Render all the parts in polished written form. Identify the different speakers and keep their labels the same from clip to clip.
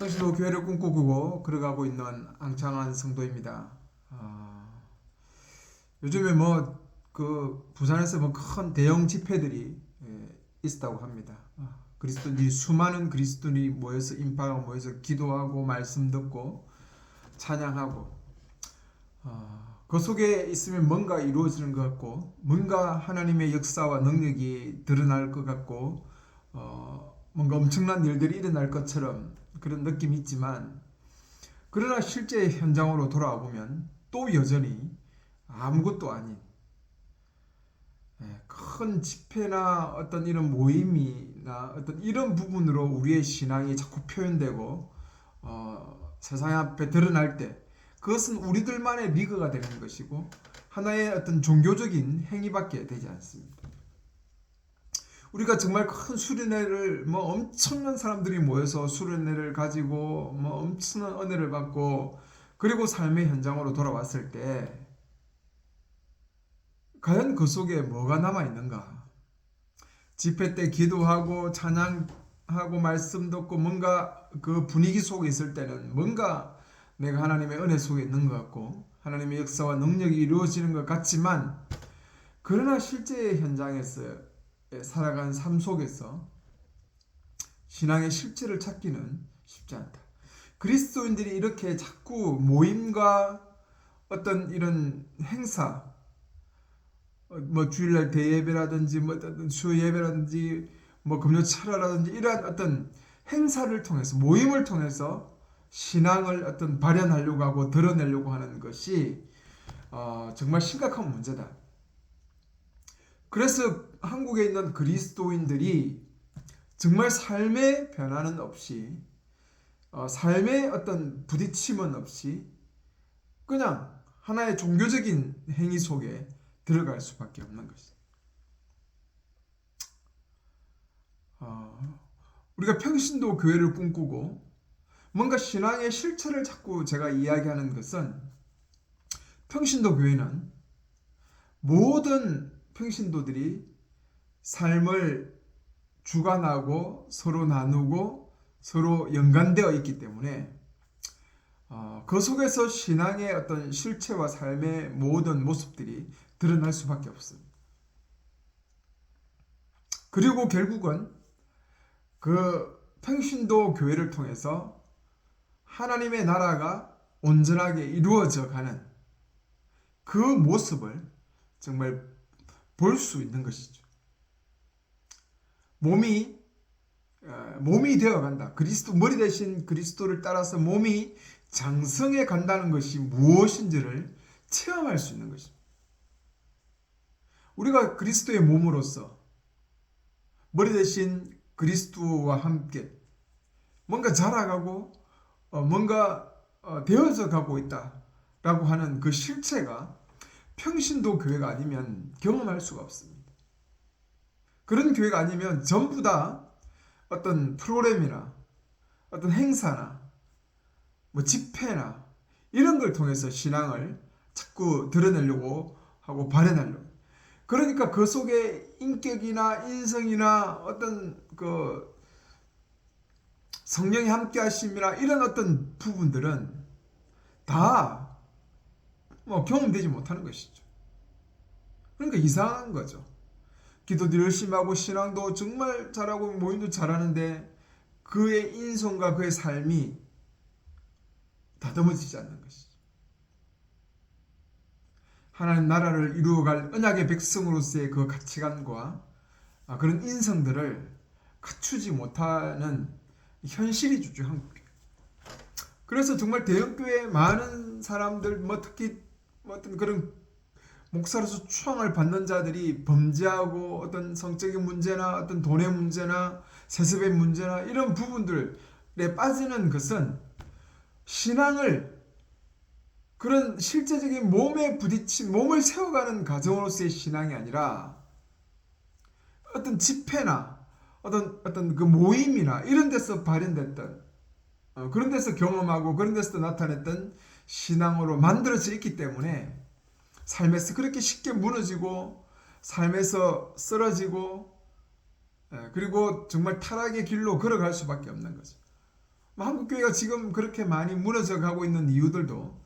Speaker 1: 평신도 교회를 꿈꾸고 걸어가고 있는 앙창한 성도입니다. 요즘에 부산에서 큰 대형 집회들이 있었다고 합니다. 그리스도인들이 수많은 그리스도인이 모여서 인파가 모여서 기도하고 말씀 듣고 찬양하고 그 속에 있으면 뭔가 이루어지는 것 같고 뭔가 하나님의 역사와 능력이 드러날 것 같고 뭔가 엄청난 일들이 일어날 것처럼 그런 느낌이 있지만 그러나 실제 현장으로 돌아와 보면 또 여전히 아무것도 아닌 큰 집회나 어떤 이런 모임이나 어떤 이런 부분으로 우리의 신앙이 자꾸 표현되고 세상 앞에 드러날 때 그것은 우리들만의 리그가 되는 것이고 하나의 어떤 종교적인 행위밖에 되지 않습니다. 우리가 정말 큰 수련회를 엄청난 사람들이 모여서 수련회를 가지고 엄청난 은혜를 받고 그리고 삶의 현장으로 돌아왔을 때 과연 그 속에 뭐가 남아 있는가? 집회 때 기도하고 찬양하고 말씀 듣고 뭔가 그 분위기 속에 있을 때는 뭔가 내가 하나님의 은혜 속에 있는 것 같고 하나님의 역사와 능력이 이루어지는 것 같지만 그러나 실제 현장에서 살아간 삶 속에서 신앙의 실체를 찾기는 쉽지 않다. 그리스도인들이 이렇게 자꾸 모임과 어떤 이런 행사, 주일날 대예배라든지 수요예배라든지 금요철화라든지 이러한 어떤 행사를 통해서 모임을 통해서 신앙을 어떤 발현하려고 하고 드러내려고 하는 것이 정말 심각한 문제다. 그래서 한국에 있는 그리스도인들이 정말 삶의 변화는 없이 삶의 어떤 부딪힘은 없이 그냥 하나의 종교적인 행위 속에 들어갈 수밖에 없는 것이다. 우리가 평신도 교회를 꿈꾸고 뭔가 신앙의 실체를 자꾸 제가 이야기하는 것은 평신도 교회는 모든 평신도들이 삶을 주관하고 서로 나누고 서로 연관되어 있기 때문에 그 속에서 신앙의 어떤 실체와 삶의 모든 모습들이 드러날 수밖에 없습니다. 그리고 결국은 그 평신도 교회를 통해서 하나님의 나라가 온전하게 이루어져 가는 그 모습을 정말 볼 수 있는 것이죠. 몸이 되어 간다. 그리스도 머리 대신 그리스도를 따라서 몸이 장성해 간다는 것이 무엇인지를 체험할 수 있는 것입니다. 우리가 그리스도의 몸으로서 머리 대신 그리스도와 함께 뭔가 자라가고 뭔가 되어져 가고 있다라고 하는 그 실체가 평신도 교회가 아니면 경험할 수가 없습니다. 그런 교회가 아니면 전부 다 어떤 프로그램이나 어떤 행사나 집회나 이런 걸 통해서 신앙을 자꾸 드러내려고 하고 발현하려고. 그러니까 그 속에 인격이나 인성이나 어떤 그 성령이 함께 하심이나 이런 어떤 부분들은 다 경험되지 못하는 것이죠. 그러니까 이상한 거죠. 기도도 열심히 하고 신앙도 정말 잘하고 모임도 잘하는데 그의 인성과 그의 삶이 다듬어지지 않는 것이죠. 하나님 나라를 이루어갈 언약의 백성으로서의 그 가치관과 그런 인성들을 갖추지 못하는 현실이죠, 한국에. 그래서 정말 대형교회 많은 사람들, 특히 어떤 그런 목사로서 추앙을 받는 자들이 범죄하고 어떤 성적인 문제나 어떤 돈의 문제나 세습의 문제나 이런 부분들에 빠지는 것은 신앙을 그런 실제적인 몸에 부딪힌 몸을 세워가는 과정으로서의 신앙이 아니라 어떤 집회나 어떤 그 모임이나 이런 데서 발현됐던 그런 데서 경험하고 그런 데서 나타냈던 신앙으로 만들어져 있기 때문에 삶에서 그렇게 쉽게 무너지고 삶에서 쓰러지고 그리고 정말 타락의 길로 걸어갈 수밖에 없는 거죠. 한국 교회가 지금 그렇게 많이 무너져 가고 있는 이유들도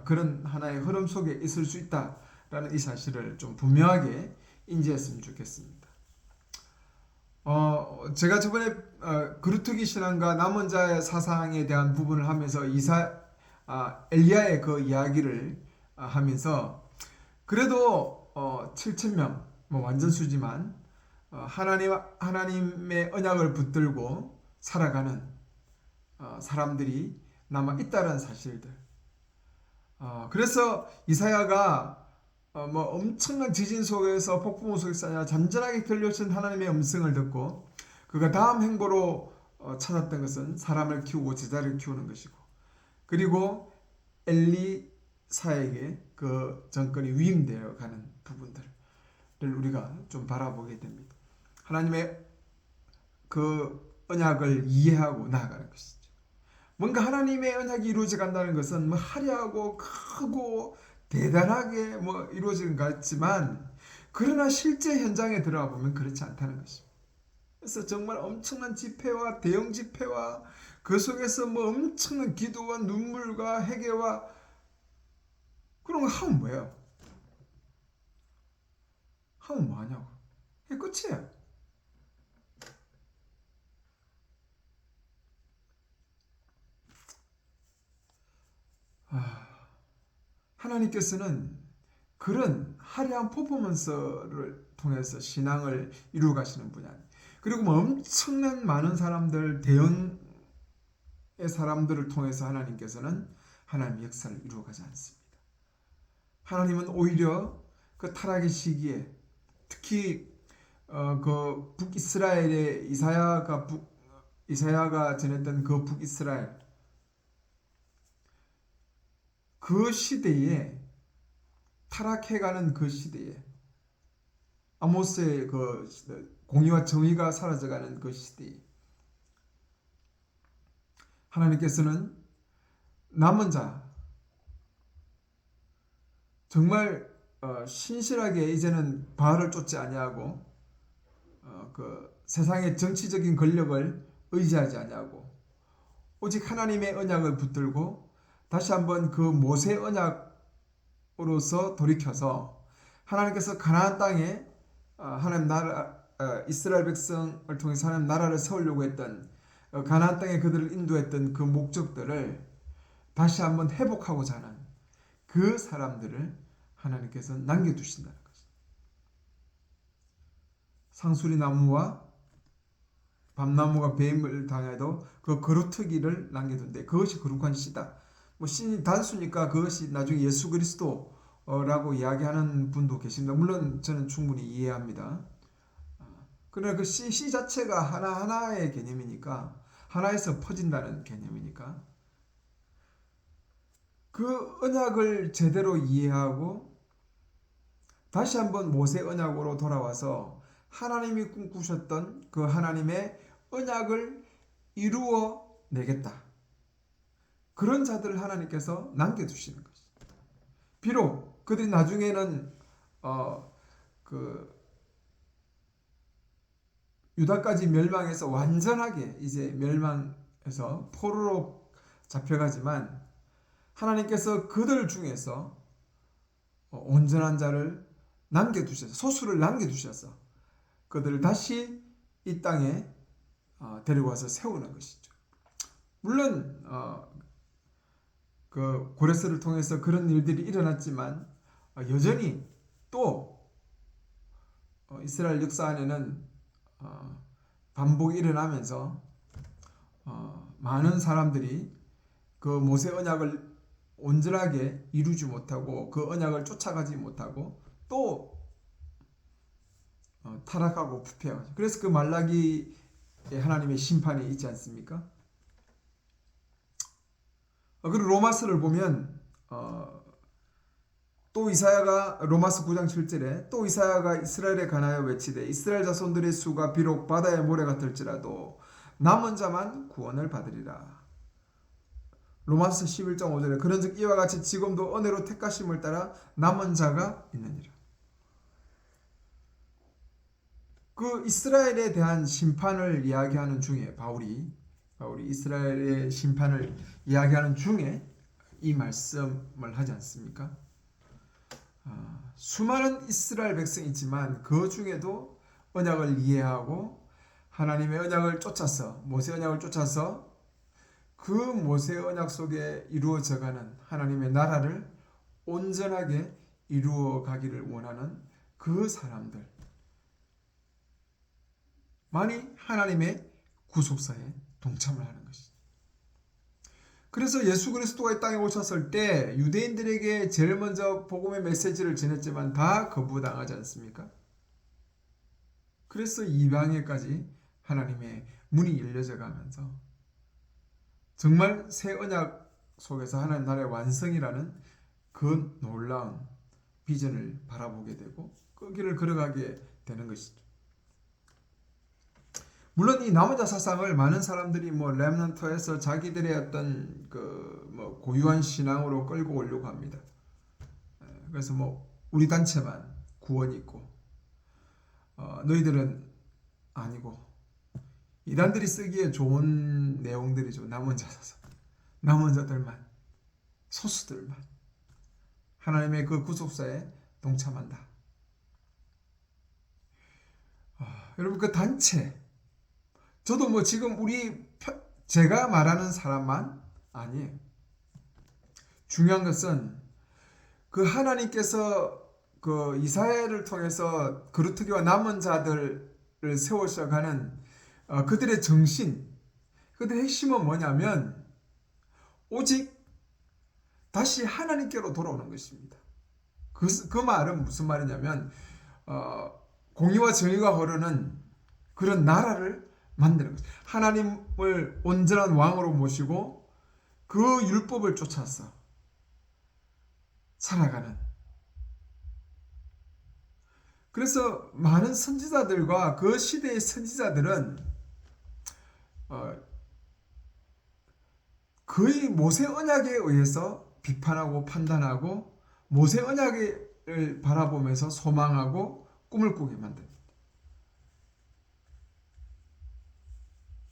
Speaker 1: 그런 하나의 흐름 속에 있을 수 있다라는 이 사실을 좀 분명하게 인지했으면 좋겠습니다. 제가 저번에 그루트기 신앙과 남은 자의 사상에 대한 부분을 하면서 엘리야의 그 이야기를 하면서 그래도 7,000명 뭐 완전 수지만 하나님의 언약을 붙들고 살아가는 사람들이 남아 있다는 사실들. 그래서 이사야가 뭐 엄청난 지진 속에서 폭풍우 속에서 잔잔하게 들려오신 하나님의 음성을 듣고 그가 다음 행보로 찾았던 것은 사람을 키우고 제자를 키우는 것이고, 그리고 엘리사에게 그 정권이 위임되어 가는 부분들을 우리가 좀 바라보게 됩니다. 하나님의 그 언약을 이해하고 나아가는 것이죠. 뭔가 하나님의 언약이 이루어져 간다는 것은 뭐 화려하고 크고 대단하게 뭐 이루어지는 것 같지만, 그러나 실제 현장에 들어가 보면 그렇지 않다는 것입니다. 그래서 정말 엄청난 집회와 대형 집회와 그 속에서 뭐 엄청난 기도와 눈물과 회개와 그런 거 하면 뭐예요? 하면 뭐하냐고. 그게 끝이에요. 하나님께서는 그런 화려한 퍼포먼스를 통해서 신앙을 이루어 가시는 분이 아니에요. 그리고 뭐 엄청난 많은 사람들, 대형의 사람들을 통해서 하나님께서는 하나님의 역사를 이루어 가지 않습니다. 하나님은 오히려 그 타락의 시기에, 특히 그 북이스라엘의 이사야가 전했던 그 북이스라엘, 그 시대에, 타락해가는 그 시대에, 아모스의 그 공의와 정의가 사라져가는 그 시대에 하나님께서는 남은 자, 정말 신실하게 이제는 바알을 쫓지 아니하고 그 세상의 정치적인 권력을 의지하지 아니하고 오직 하나님의 언약을 붙들고 다시 한번 그 모세 언약으로서 돌이켜서 하나님께서 가나안 땅에 하나님 나라, 이스라엘 백성을 통해서 하나님 나라를 세우려고 했던 가나안 땅에 그들을 인도했던 그 목적들을 다시 한번 회복하고자 하는 그 사람들을 하나님께서 남겨두신다는 것입니다. 상수리 나무와 밤나무가 배임을 당해도 그 거루터기를 남겨둔대. 그것이 거룩한 씨다. 뭐 신이 단수니까 그것이 나중에 예수 그리스도라고 이야기하는 분도 계십니다. 물론 저는 충분히 이해합니다. 그러나 그 씨 자체가 하나하나의 개념이니까, 하나에서 퍼진다는 개념이니까, 그 언약을 제대로 이해하고 다시 한번 모세 언약으로 돌아와서 하나님이 꿈꾸셨던 그 하나님의 언약을 이루어 내겠다. 그런 자들을 하나님께서 남겨두시는 것입니다. 비록 그들이 나중에는 그 유다까지 멸망해서 완전하게 이제 멸망해서 포로로 잡혀가지만 하나님께서 그들 중에서 온전한 자를 남겨두셔서, 소수를 남겨두셔서 그들을 다시 이 땅에 데리고 와서 세우는 것이죠. 물론 그 고레스를 통해서 그런 일들이 일어났지만 여전히 또 이스라엘 역사 안에는 반복이 일어나면서 많은 사람들이 그 모세 언약을 온전하게 이루지 못하고 그 언약을 쫓아가지 못하고 또 타락하고 부패하고, 그래서 그 말라기에 하나님의 심판이 있지 않습니까? 그리고 로마서를 보면 또 이사야가 로마서 9장 7절에 또 이사야가 이스라엘에 관하여 외치되 이스라엘 자손들의 수가 비록 바다의 모래 같을지라도 남은 자만 구원을 받으리라. 로마서 11장 5절에 그런즉 이와 같이 지금도 은혜로 택하심을 따라 남은 자가 있느니라. 그 이스라엘에 대한 심판을 이야기하는 중에 바울이 우리 이스라엘의 심판을 이야기하는 중에 이 말씀을 하지 않습니까? 수많은 이스라엘 백성이 있지만 그 중에도 언약을 이해하고 하나님의 언약을 쫓아서 모세 언약을 쫓아서 그 모세 언약 속에 이루어져가는 하나님의 나라를 온전하게 이루어 가기를 원하는 그 사람들 만이 하나님의 구속사에 동참을 하는 것이죠. 그래서 예수 그리스도가 이 땅에 오셨을 때 유대인들에게 제일 먼저 복음의 메시지를 전했지만 다 거부당하지 않습니까? 그래서 이방에까지 하나님의 문이 열려져 가면서 정말 새 언약 속에서 하나님 나라의 완성이라는 그 놀라운 비전을 바라보게 되고 그 길을 걸어가게 되는 것이죠. 물론 이 남은 자 사상을 많은 사람들이 렘넌트에서 자기들의 어떤 고유한 신앙으로 끌고 오려고 합니다. 그래서 우리 단체만 구원이 있고 너희들은 아니고 이단들이 쓰기에 좋은 내용들이죠. 남은 자 사상, 남은 자들만, 소수들만 하나님의 그 구속사에 동참한다. 여러분 그 단체 저도 지금 제가 말하는 사람만 아니에요. 중요한 것은 그 하나님께서 그 이스라엘을 통해서 그루터기와 남은 자들을 세우셔가는 그들의 정신, 그들의 핵심은 뭐냐면 오직 다시 하나님께로 돌아오는 것입니다. 그 말은 무슨 말이냐면 공의와 정의가 흐르는 그런 나라를 만드는 거죠. 하나님을 온전한 왕으로 모시고 그 율법을 쫓아서 살아가는. 그래서 많은 선지자들과 그 시대의 선지자들은 거의 모세 언약에 의해서 비판하고 판단하고 모세 언약을 바라보면서 소망하고 꿈을 꾸게 만듭니다.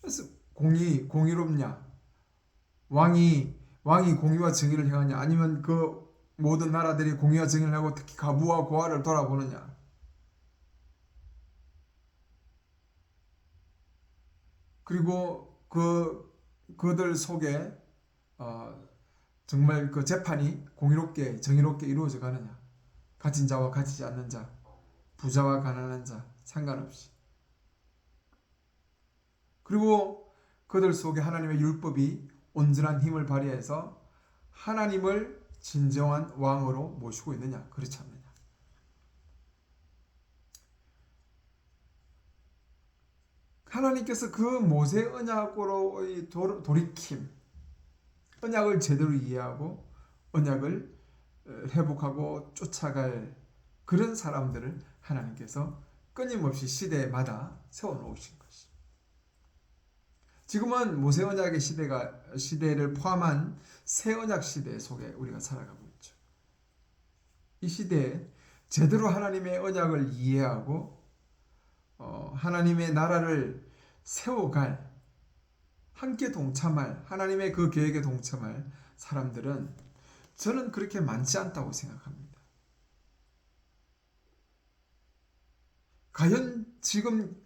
Speaker 1: 그래서 공의롭냐? 왕이 공의와 정의를 행하냐? 아니면 그 모든 나라들이 공의와 정의를 하고 특히 가부와 고아를 돌아보느냐? 그리고 그들 속에 정말 그 재판이 공의롭게 정의롭게 이루어져 가느냐? 가진 자와 가지지 않는 자, 부자와 가난한 자 상관없이. 그리고 그들 속에 하나님의 율법이 온전한 힘을 발휘해서 하나님을 진정한 왕으로 모시고 있느냐, 그렇지 않느냐. 하나님께서 그 모세 언약으로의 돌이킴, 언약을 제대로 이해하고 언약을 회복하고 쫓아갈 그런 사람들을 하나님께서 끊임없이 시대마다 세워놓으신 것입니다. 지금은 모세 언약의 시대를 포함한 새 언약 시대 속에 우리가 살아가고 있죠. 이 시대에 제대로 하나님의 언약을 이해하고 하나님의 나라를 세워갈, 함께 동참할, 하나님의 그 계획에 동참할 사람들은 저는 그렇게 많지 않다고 생각합니다. 과연 지금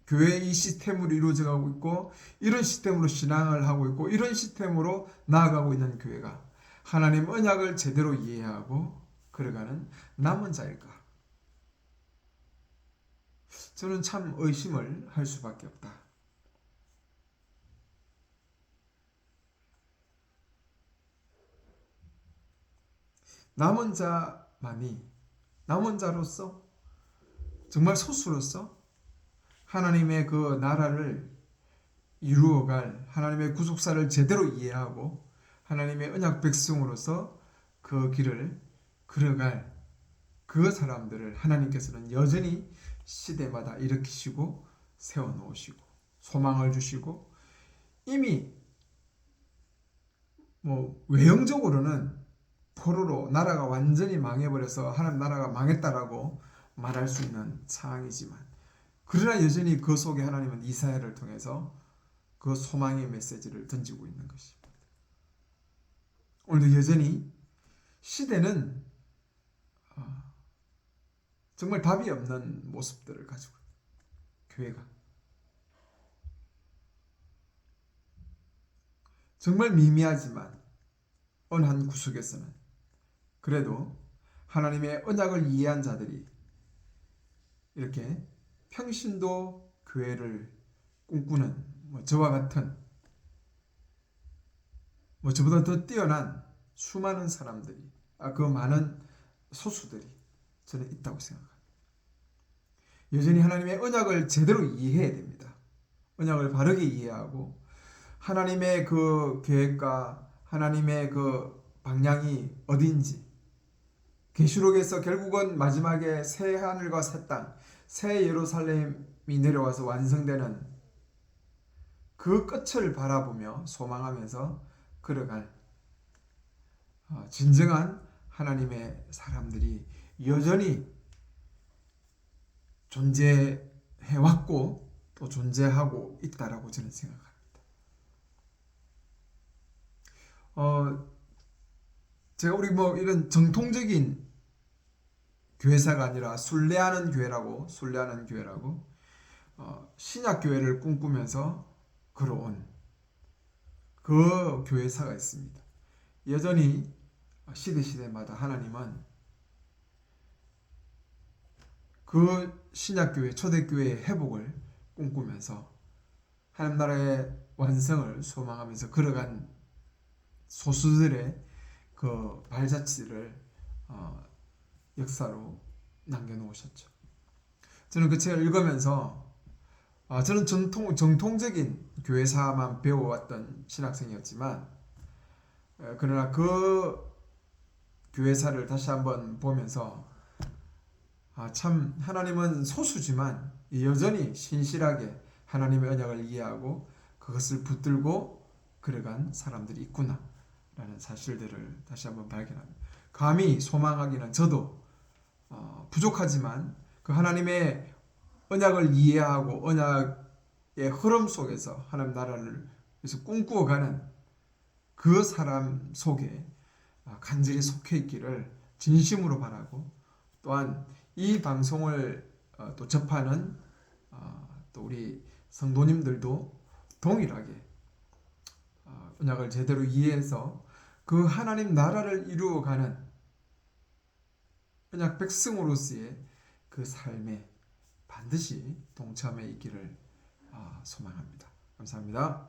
Speaker 1: 교회의 이 시스템으로 이루어져 가고 있고 이런 시스템으로 신앙을 하고 있고 이런 시스템으로 나아가고 있는 교회가 하나님 언약을 제대로 이해하고 걸어가는 남은 자일까? 저는 참 의심을 할 수밖에 없다. 남은 자로서 정말 소수로서 하나님의 그 나라를 이루어갈 하나님의 구속사를 제대로 이해하고 하나님의 언약 백성으로서 그 길을 걸어갈 그 사람들을 하나님께서는 여전히 시대마다 일으키시고 세워놓으시고 소망을 주시고 이미 외형적으로는 포로로 나라가 완전히 망해버려서 하나님 나라가 망했다라고 말할 수 있는 상황이지만 그러나 여전히 그 속에 하나님은 이스라엘을 통해서 그 소망의 메시지를 던지고 있는 것입니다. 오늘도 여전히 시대는 정말 답이 없는 모습들을 가지고 교회가 정말 미미하지만 어느 한 구석에서는 그래도 하나님의 언약을 이해한 자들이 이렇게 평신도 교회를 꿈꾸는 저와 같은 저보다 더 뛰어난 수많은 사람들이 그 많은 소수들이 저는 있다고 생각합니다. 여전히 하나님의 언약을 제대로 이해해야 됩니다. 언약을 바르게 이해하고 하나님의 그 계획과 하나님의 그 방향이 어딘지 계시록에서 결국은 마지막에 새 하늘과 새 땅, 새 예루살렘이 내려와서 완성되는 그 끝을 바라보며 소망하면서 걸어갈 진정한 하나님의 사람들이 여전히 존재해왔고 또 존재하고 있다라고 저는 생각합니다. 제가 우리 이런 정통적인 교회사가 아니라 순례하는 교회라고 신약 교회를 꿈꾸면서 걸어온 그 교회사가 있습니다. 여전히 시대마다 하나님은 그 신약교회, 초대교회의 회복을 꿈꾸면서 하나님 나라의 완성을 소망하면서 걸어간 소수들의 그 발자취를 역사로 남겨놓으셨죠. 저는 그 책을 읽으면서 저는 정통적인 교회사만 배워왔던 신학생이었지만 그러나 그 교회사를 다시 한번 보면서 참 하나님은 소수지만 여전히 신실하게 하나님의 언약을 이해하고 그것을 붙들고 걸어간 사람들이 있구나 라는 사실들을 다시 한번 발견합니다. 감히 소망하기는 저도 부족하지만 그 하나님의 언약을 이해하고 언약의 흐름 속에서 하나님 나라를 위해서 꿈꾸어가는 그 사람 속에 간절히 속해 있기를 진심으로 바라고 또한 이 방송을 또 접하는 또 우리 성도님들도 동일하게 언약을 제대로 이해해서 그 하나님 나라를 이루어가는 언약 백성으로서의 그 삶에 반드시 동참해 있기를 소망합니다. 감사합니다.